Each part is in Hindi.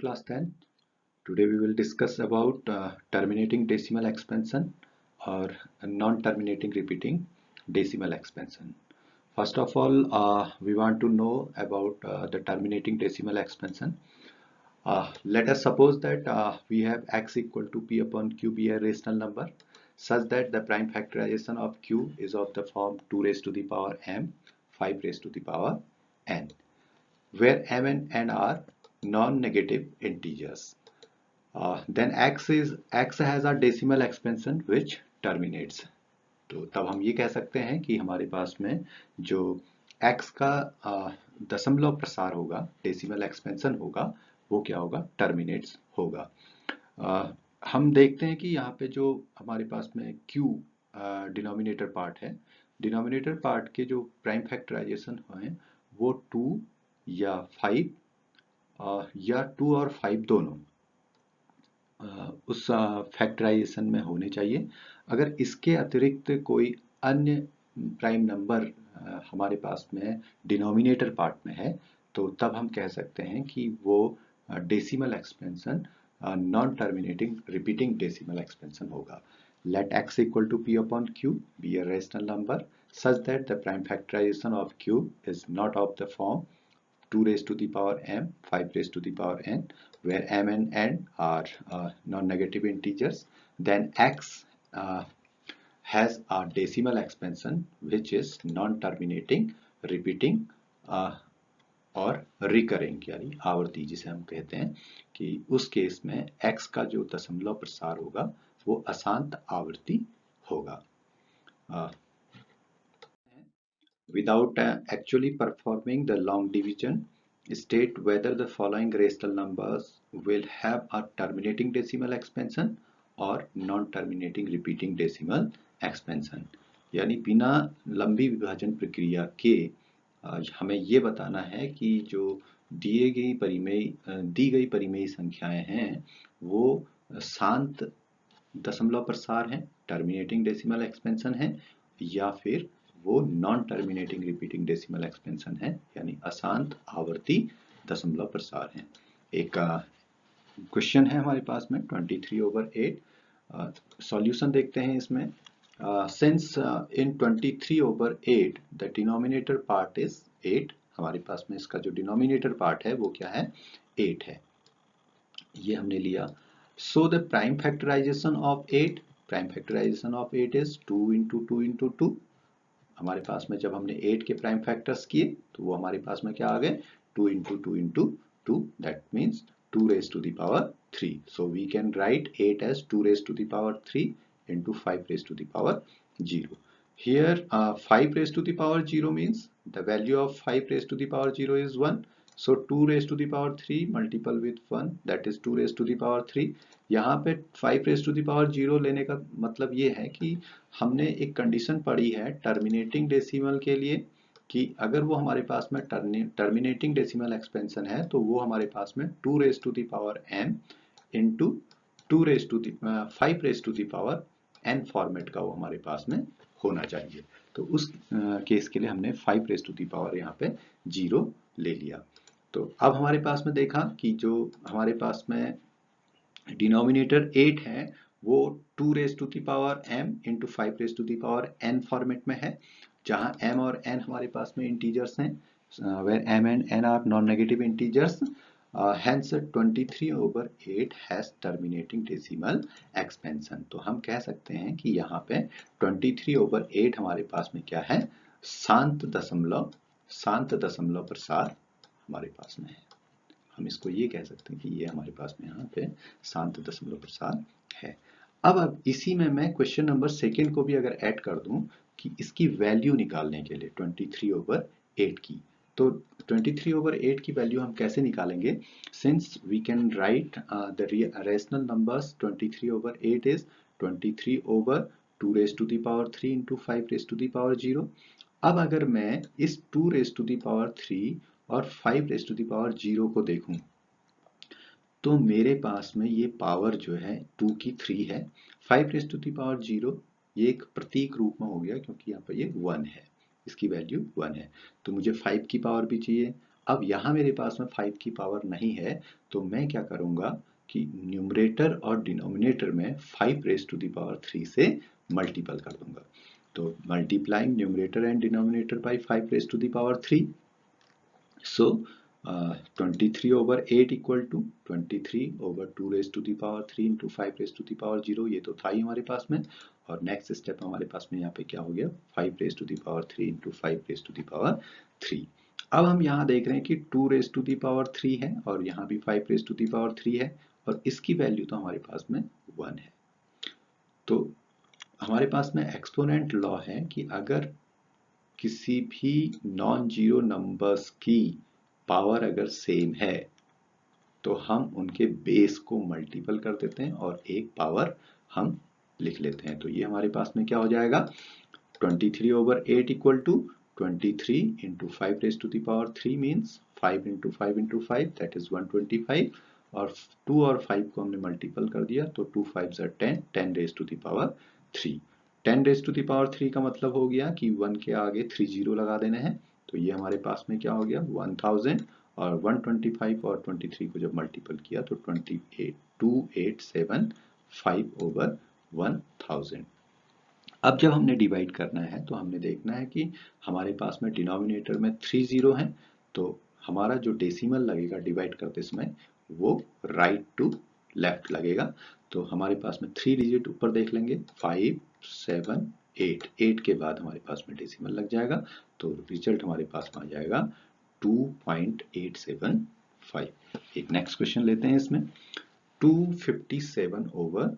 class 10. Today we will discuss about terminating decimal expansion or non-terminating repeating decimal expansion. First of all, we want to know about the terminating decimal expansion. Let us suppose that we have x equal to p upon q be a rational number such that the prime factorization of q is of the form 2 raised to the power m 5 raised to the power n, where m and n are non-negative integers. Then x has a decimal expansion which terminates. तो तब हम ये कह सकते हैं कि हमारे पास में जो x का दशमलव प्रसार होगा, डेसिमल एक्सपेंशन होगा, वो क्या होगा, टर्मिनेट्स होगा. हम देखते हैं कि यहाँ पे जो हमारे पास में q डिनोमिनेटर पार्ट है, डिनोमिनेटर पार्ट के जो प्राइम फैक्टराइजेशन हैं वो 2 या 5 या 2 और 5 दोनों उस फैक्टराइजेशन में होने चाहिए. अगर इसके अतिरिक्त कोई अन्य प्राइम नंबर हमारे पास में डिनोमिनेटर पार्ट में है तो तब हम कह सकते हैं कि वो decimal expansion non terminating repeating decimal expansion होगा. Let x equal to p upon q be a rational number such that the prime factorization of q is not of the form 2 raised to the power m 5 raised to the power n, where m and n are non-negative integers. Then x has a decimal expansion which is non-terminating repeating और रिकरिंग यानी आवर्ती, जिसे हम कहते हैं कि उस केस में x का जो दशमलव प्रसार होगा वो अशांत आवर्ती होगा. Without actually performing the long division, state whether the following rational numbers will have a terminating decimal expansion or non-terminating repeating decimal expansion. यानी बिना लंबी विभाजन प्रक्रिया के हमें ये बताना है कि जो दी गई परिमेयी संख्याएं हैं वो शांत दशमलव प्रसार हैं, टर्मिनेटिंग डेसिमल एक्सपेंशन है, या फिर वो non terminating repeating decimal expansion है यानी अशांत आवर्ती दशमलव प्रसार है. एक क्वेश्चन है हमारे पास में 23/8. सॉल्यूशन देखते हैं इसमें. Since in 23/8 the denominator part is 8, हमारे पास में इसका जो डिनोमिनेटर पार्ट है वो क्या है, 8 है. ये हमने लिया. So the prime factorisation of 8, prime factorisation of 8 is 2 into 2 into 2. हमारे पास में जब हमने 8 के प्राइम फैक्टर्स किए तो वो हमारे पास में क्या आ गए, 2 into 2 into 2, that means 2 raised to the power 3. So we can write 8 as 2 raised to the power 3 into 5 raised to the power 0. Here 5 raised to the power 0 means the value of 5 raised to the power 0 is 1. So 2 raised to the power 3 multiple with 1, that is 2 raised to the power 3. यहाँ पे 5 raised to the power 0 लेने का मतलब ये है कि हमने एक कंडीशन पढ़ी है टर्मिनेटिंग डेसिमल के लिए कि अगर वो हमारे पास में टर्मिनेटिंग डेसिमल एक्सपेंशन है तो वो हमारे पास में 2 raised to the power m into 2 raised to the 5 raised to the power n format का वो हमारे पास में होना चाहिए. तो उस केस के लिए हमने 5 raised to the power यहाँ पे 0 ले लिया. तो अब हमारे पास में देखा कि जो हमारे पास में डिनोमिनेटर 8 है वो 2 raised to the power m into 5 raised to the power n format में है, जहां m और n हमारे पास में इंटीजर्स हैं, where m and n are non-negative integers. Hence 23/8 has terminating decimal expansion. तो हम कह सकते हैं कि यहाँ पे 23/8 हमारे पास में क्या है, शांत दशमलव प्रसार हमारे पास में है. हम इसको ये कह सकते हैं कि ये हमारे पास में यहाँ पे शांत दशमलव प्रसार है. अब इसी में मैं क्वेश्चन नंबर 2 को भी अगर ऐड कर दूं कि इसकी वैल्यू निकालने के लिए 23/8 की, तो 23/8 की वैल्यू हम कैसे निकालेंगे, since we can write the rational numbers 23/8 is 23/2 raised to the power 3 into 5 raised to the power 0. अब अगर मैं इस 2 raised to the power 3 और 5 raised to the power 0 को देखूं तो मेरे पास में ये पावर जो है 2 की 3 है, 5 raised to the power 0 ये एक प्रतीक रूप में हो गया क्योंकि यहाँ पर ये 1 है, इसकी वैल्यू 1 है. तो मुझे 5 की पावर भी चाहिए अब यहाँ मेरे पास में 5 की पावर नहीं है, तो मैं क्या करूँगा कि न्यूमरेटर और डिनोमिनेटर में 5 रेज़ टू द पावर 3 से मल्टीपल कर दूंगा। तो multiplying numerator and denominator by 5 raise to the power 3, so 23 over 8 equal to 23 over 2 raised to the power 3 into 5 raised to the power 0, ये तो था ही हमारे पास में। और नेक्स्ट स्टेप हमारे पास में यहाँ पे क्या हो गया, 5 raised to the power 3 into 5 raised to the power 3। अब हम यहाँ देख रहे हैं कि 2 raised to the power 3 है और यहाँ भी 5 raised to the power 3 है और इसकी वैल्यू तो हमारे पास में 1 है। तो हमारे पास में एक्सपोनेंट लॉ है कि अगर किसी भी नॉन जीरो नंबर्स की पावर अगर सेम है तो हम उनके बेस को मल्टीपल कर देते हैं और एक पावर हम लिख लेते हैं। तो ये हमारे पास में क्या हो जाएगा, 23 over 8 equal to 23 into 5 raised to the power 3 means 5 into 5 into 5 that is 125 और 2 और 5 को हमने मल्टीपल कर दिया तो 2 5s are 10, 10 raised to the power 3। 10 raised to the power 3 का मतलब हो गया कि 1 के आगे 3 जीरो लगा देने हैं। तो ये हमारे पास में क्या हो गया, 1000 और 125 और 23 को जब मल्टीपल किया तो 2875 over 1000। अब जब हमने डिवाइड करना है तो हमने देखना है कि हमारे पास में डिनोमिनेटर में 3 जीरो हैं, तो हमारा जो डेसिमल लगेगा डिवाइड करते समय वो राइट टू लेफ्ट लगेगा। तो हमारे पास में 3 डिजिट ऊपर देख लेंगे, 5 7 8, 8 के बाद हमारे पास में डेसिमल लग जाएगा। तो रिजल्ट हमारे पास में आ जाएगा 2.875। एक नेक्स्ट क्वेश्चन लेते हैं इसमें, 257 over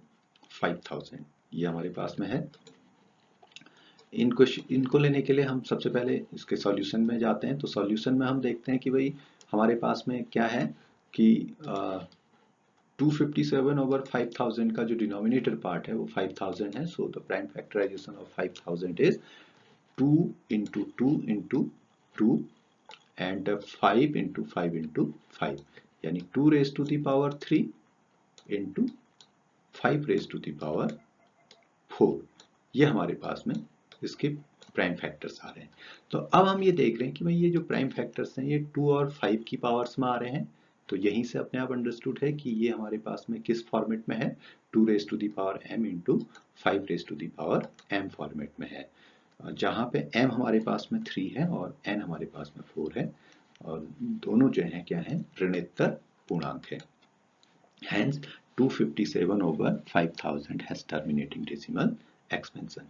5000 ये हमारे पास में है। इनको लेने के लिए हम सबसे पहले इसके सॉल्यूशन में जाते हैं। तो सॉल्यूशन में हम देखते हैं कि भाई हमारे पास में क्या है कि 257 over 5000 का जो डिनोमिनेटर पार्ट है वो 5000 है। So the prime factorisation of 5000 is 2 into 2 into 2 and 5 into 5 into 5 यानी 2 raised to the power 3 into 5 raised to the power 4। ये हमारे पास में इसके प्राइम फैक्टर्स आ रहे हैं। तो अब हम ये देख रहे हैं कि भाई ये जो प्राइम फैक्टर्स हैं ये 2 और 5 की पावर्स में आ रहे हैं। तो यहीं से अपने आप अंडरस्टूड है कि ये हमारे पास में किस फॉर्मेट में है, 2 raise to the power m into 5 raise to the power m format में है, जहाँ पे m हमारे पास में 3 है और n हमारे पास में 4 है और दोनों जो हैं क्या हैं, ऋणोत्तर पूर्णांक है। Hence 257 over 5000 has terminating decimal expansion।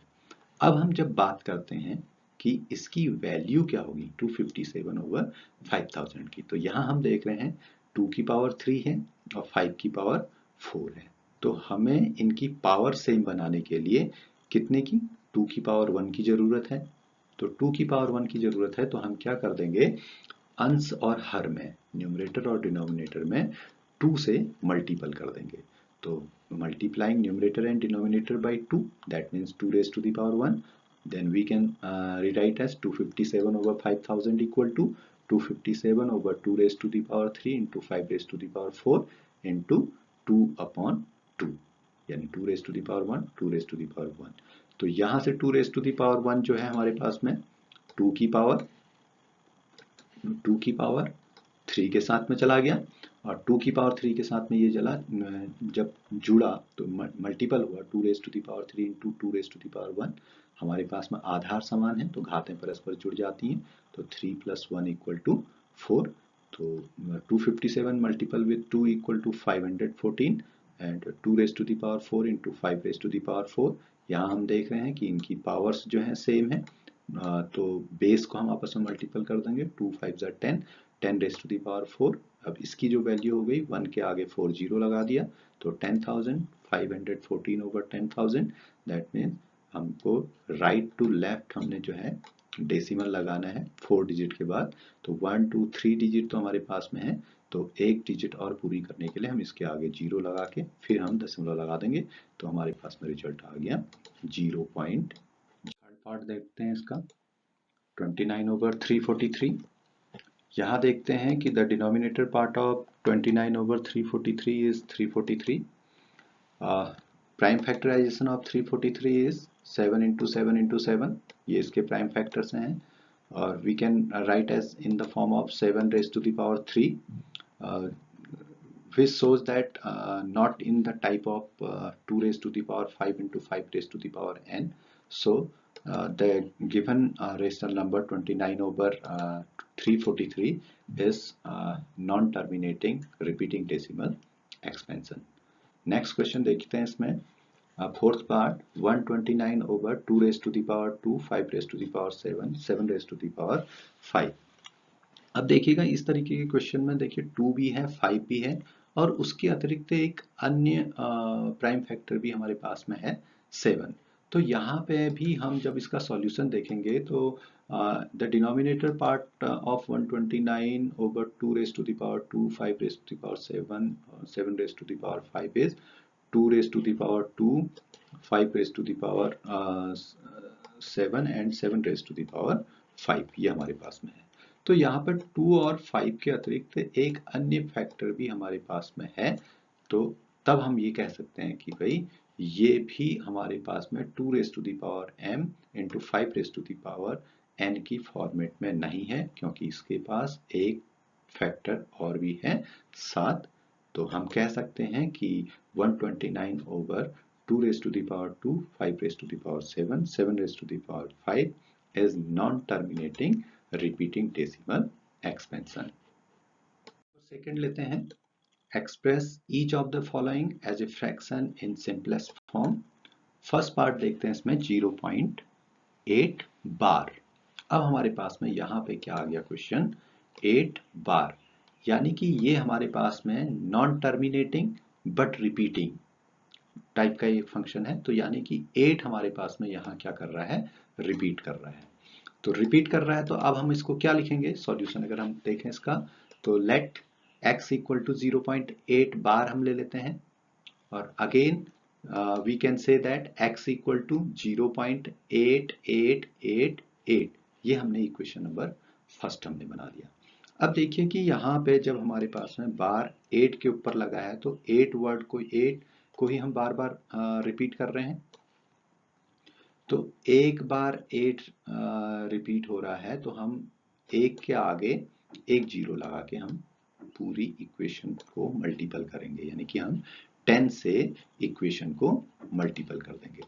अब हम जब बात करते हैं कि इसकी वैल्यू क्या होगी 257 over 5000 की, तो यहाँ हम देख रहे हैं 2 की पावर 3 है और 5 की पावर 4 है। तो हमें इनकी पावर सेम बनाने के लिए कितने की, 2 की पावर 1 की ज़रूरत है। तो 2 की पावर 1 की ज़रूरत है तो हम क्या कर देंगे, अंश और हर में, न्यूमरेटर और डिनोमिनेटर में 2 से मल्टीपल कर देंगे। तो multiplying numerator and denominator by 2, that means 2 raised to the power 1, then we can rewrite as 257 over 5000 equal to 257 over 2 raised to the power 3 into 5 raised to the power 4 into 2 upon 2 यानी 2 raised to the power 1, 2 raised to the power 1। तो यहाँ से 2 raised to the power 1 जो है हमारे पास में 2 की पावर 3 के साथ में चला गया और 2 की पावर 3 के साथ में ये चला, जब जुड़ा तो मल्टीपल हुआ 2 raise to the power 3 into 2 raise to the power 1। हमारे पास में आधार समान है तो घातें परस्पर जुड़ जाती हैं, तो 3 + 1 = 4। तो 257 multiple with 2 = 514 and 2 raise to the power 4 into 5 raise to the power 4। यहाँ हम देख रहे हैं कि इनकी पावर्स जो हैं सेम है, तो बेस को हम आपस में मल्टीपल कर देंगे, 2 5s are 10, 10 raise to the power 4। अब इसकी जो वैल्यू हो गई 1 के आगे 4 जीरो लगा दिया तो 10,514 over 10,000, दैट मीन हमको राइट टू लेफ्ट हमने जो है डेसिमल लगाना है 4 डिजिट के बाद। तो 1 2 3 डिजिट तो हमारे पास में है, तो एक डिजिट और पूरी करने के लिए हम इसके आगे जीरो लगा के फिर हम दशमलव लगा देंगे, तो हमारे पास में रिजल्ट आ गया 0. थर्ड पार्ट देखते हैं इसका, 29 over 343। यहाँ देखते हैं कि the denominator part of 29 over 343 is 343। Prime factorisation of 343 is 7 into 7 into 7, ये इसके प्राइम फैक्टर्स हैं। or we can write as in the form of 7 raised to the power 3, which shows that not in the type of 2 raised to the power 5 into 5 raised to the power n. So the given rational number 29 over 343 is non-terminating repeating decimal expansion. Next question देखते हैं इसमें fourth part 129 over 2 raise to the power 2 5 raise to the power 7 7 raise to the power 5। अब देखिएगा इस तरीके के क्वेश्चन में देखिए 2 भी है 5 भी है और उसके अतिरिक्त एक अन्य प्राइम फैक्टर भी हमारे पास में है 7। तो यहाँ पे भी हम जब इसका सॉल्यूशन देखेंगे तो the denominator part of 129 over 2 raise to the power 2 5 raise to the power 7 7 raise to the power 5 is 2 raise to the power 2 5 raise to the power 7 and 7 raise to the power 5 ये हमारे पास में है। तो यहाँ पर 2 और 5 के अतिरिक्त एक अन्य फैक्टर भी हमारे पास में है, तो तब हम ये कह सकते हैं कि भाई ये भी हमारे पास में 2 raise to the power m into 5 raise to the power n की फॉर्मेट में नहीं है, क्योंकि इसके पास एक फैक्टर और भी है 7। तो हम कह सकते हैं कि 129 over 2 raise to the power 2 5 raise to the power 7 7 raise to the power 5 is non terminating repeating decimal expansion। Second लेते हैं express each of the following as a fraction in simplest form। First part देखते हैं इसमें 0.8 बार। अब हमारे पास में यहाँ पे क्या आ गया क्वेश्चन 8 बार, यानी कि ये हमारे पास में non terminating but repeating type का एक फंक्शन है। तो यानी कि 8 हमारे पास में यहाँ क्या कर रहा है रिपीट कर रहा है। तो रिपीट कर रहा है तो अब हम इसको क्या लिखेंगे सॉल्यूशन अगर हम देखें इसका तो let x equal to 0.8 bar हम ले लेते हैं और again we can say that x equal to 0.8888। ये हमने इक्वेशन नंबर फर्स्ट हमने बना लिया। अब देखिए कि यहाँ पे जब हमारे पास में बार 8 के ऊपर लगा है तो 8 वर्ड को 8 को ही हम बार बार रिपीट कर रहे हैं। तो एक बार 8 रिपीट हो रहा है तो हम एक के आगे एक जीरो लगा के हम पूरी इक्वेशन को मल्टीपल करेंगे, यानी कि हम 10 से इक्वेशन को मल्टीपल कर देंगे।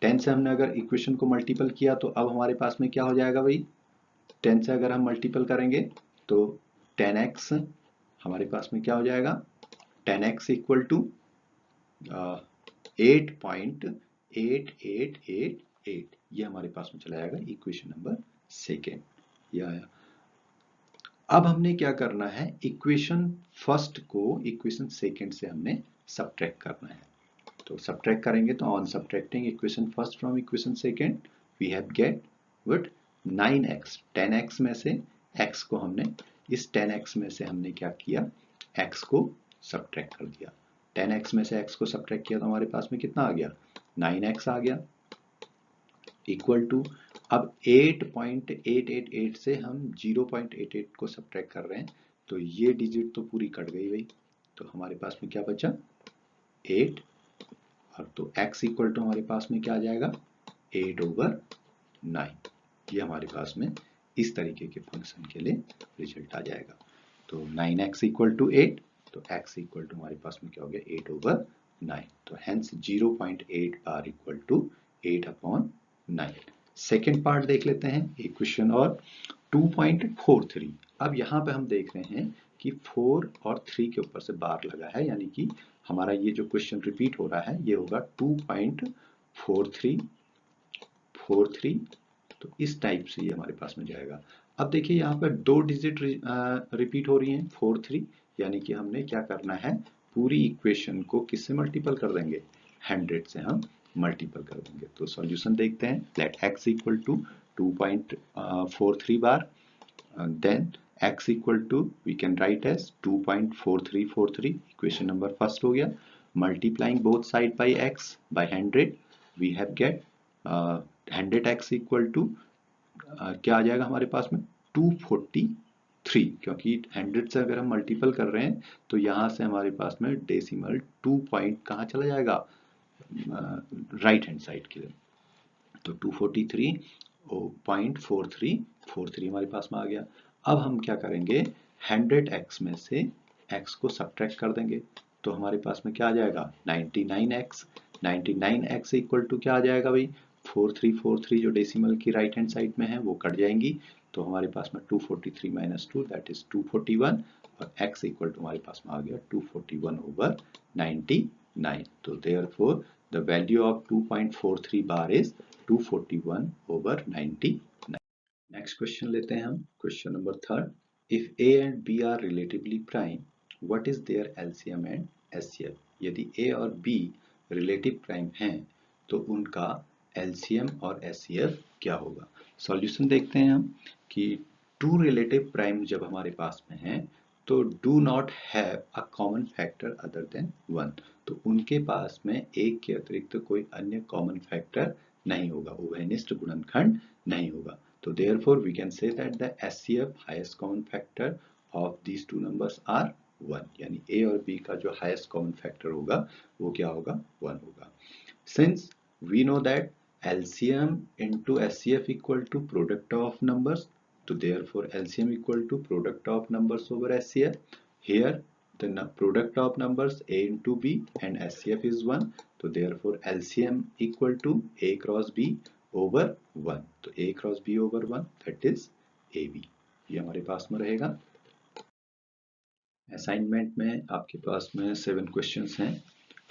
10 से हमने अगर इक्वेशन को मल्टीपल किया तो अब हमारे पास में क्या हो जाएगा भाई 10 से अगर हम मल्टीपल करेंगे तो 10x हमारे पास में क्या हो जाएगा 10x इक्वल टू 8.8888। ये हमारे पास में चला जाएगा इक्वेशन नंबर सेकेंड ये आया। अब हमने क्या करना है इक्वेशन फर्स्ट को इक्वेशन सेकेंड से हमने सब्ट्रैक्ट करना है। तो सब्ट्रैक्ट करेंगे तो on subtracting equation first from equation second we have get what 9x 10x में से x को हमने इस 10x में से हमने क्या किया x को सब्ट्रैक्ट कर दिया। 10x में से x को सब्ट्रैक्ट किया तो हमारे पास में कितना आ गया 9x आ गया इक्वल टू अब 8.888 से हम 0.88 को सब्ट्रैक्ट कर रहे हैं तो ये डिजिट तो पूरी कट गई भाई। तो हमारे पास में क्या बचा 8 और तो x इक्वल टू हमारे पास में क्या आ जाएगा 8 ओवर 9। ये हमारे पास में इस तरीके के फंक्शन के लिए रिजल्ट आ जाएगा। तो 9x इक्वल टू 8 तो x इक्वल टू हमारे पास में क्या हो गया 8 ओवर 9। तो hence 0.8 bar equal to 8/9। Second part देख लेते हैं इक्वेशन और 2.43। अब यहाँ पे हम देख रहे हैं कि 4 और 3 के ऊपर से बार लगा है, यानी कि हमारा ये जो क्वेश्चन रिपीट हो रहा है ये होगा 2.43 तो इस टाइप से ये हमारे पास में जाएगा। अब देखिए यहाँ पर 2 डिजिट रिपीट हो रही हैं 4 3, यानी कि हमने क्या करना है पूरी इक्वेशन को किससे मल्टीपल कर देंगे 100 से हम मल्टीपल कर देंगे। तो सॉल्यूशन देखते हैं let x equal to 2.43 bar then x equal to we can write as 2.4343 equation number first हो गया। Multiplying both side by x by 100 we have get 100x equal to क्या आ जाएगा हमारे पास में 243, क्योंकि 100 से अगर हम मल्टीपल कर रहे हैं तो यहाँ से हमारे पास में डेसिमल 2 पॉइंट कहाँ चला जाएगा राइट हैंड साइड के लिए। तो 243 0.4343 हमारे पास में आ गया। अब हम क्या करेंगे, 100x में से x को सब्ट्रैक्ट कर देंगे, तो हमारे पास में क्या आ जाएगा 99x। 99x इक्वल टू क्या आ जाएगा भाई, 4343 जो डेसिमल की राइट हैंड साइड में है वो कट जाएंगी, तो हमारे पास में 243 माइनस 2 दैट इज 241, और x इक्वल टू हमारे पास में आ गया 241 ओवर 99। तो therefore the value of 2.43 bar is 241 over 99. Next question लेते हैं हम, question number third. If A and B are relatively prime, what is their LCM and SCF? यदि A और B relative prime हैं तो उनका LCM और SCF क्या होगा? Solution देखते हैं हम कि two relative prime जब हमारे पास में हैं तो do not have a common factor other than 1, तो उनके पास में एक के अतिरिक्त कोई अन्य कॉमन फैक्टर नहीं होगा, उभयनिष्ठ गुणनखंड नहीं होगा। तो therefore we can say that the SCF highest common factor of these two numbers are 1, यानी A और B का जो highest common factor होगा वो क्या होगा, 1 होगा। Since we know that LCM into SCF equal to product of numbers, so therefore LCM equal to product of numbers over SCF. Here the product of numbers A into B and SCF is 1, so therefore LCM equal to A cross B over 1, तो A cross B over 1 that is AB, ये हमारे पास में रहेगा। असाइनमेंट में आपके पास में 7 क्वेश्चंस हैं।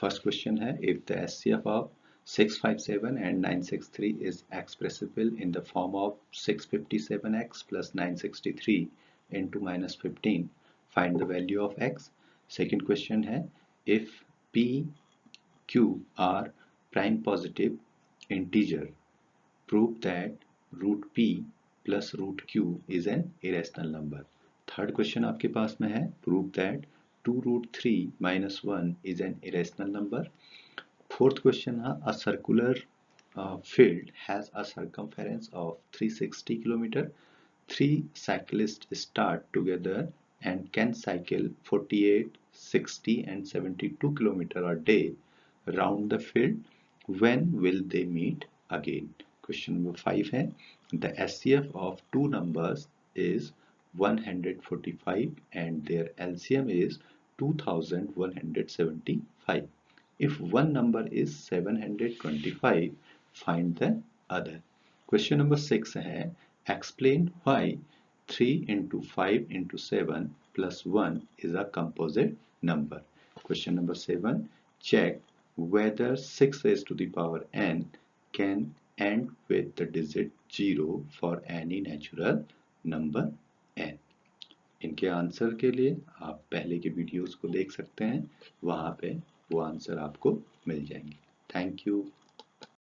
फर्स्ट क्वेश्चन है, if the SCF of 657 and 963 is expressible in the form of 657x plus 963 into minus 15, find the value of x. Second question है, if p q are prime positive integer, prove that root p plus root q is an irrational number. Third question आपके पास में है, prove that 2 root 3 minus 1 is an irrational number. Fourth question है, a circular field has a circumference of 360 kilometre, 3 cyclists start together and can cycle 48, 60 and 72 kilometer a day round the field. When will they meet again? Question number 5 है, the SCF of two numbers is 145 and their LCM is 2175. If one number is 725, find the other. Question number 6 है, explain why 3 into 5 into 7 plus 1 is a composite number. Question number 7, check whether 6 raised to the power n can end with the digit 0 for any natural number n. इनके आंसर के लिए आप पहले के वीडियोस को देख सकते हैं, वहाँ पे वो आंसर आपको मिल जाएंगे। Thank you.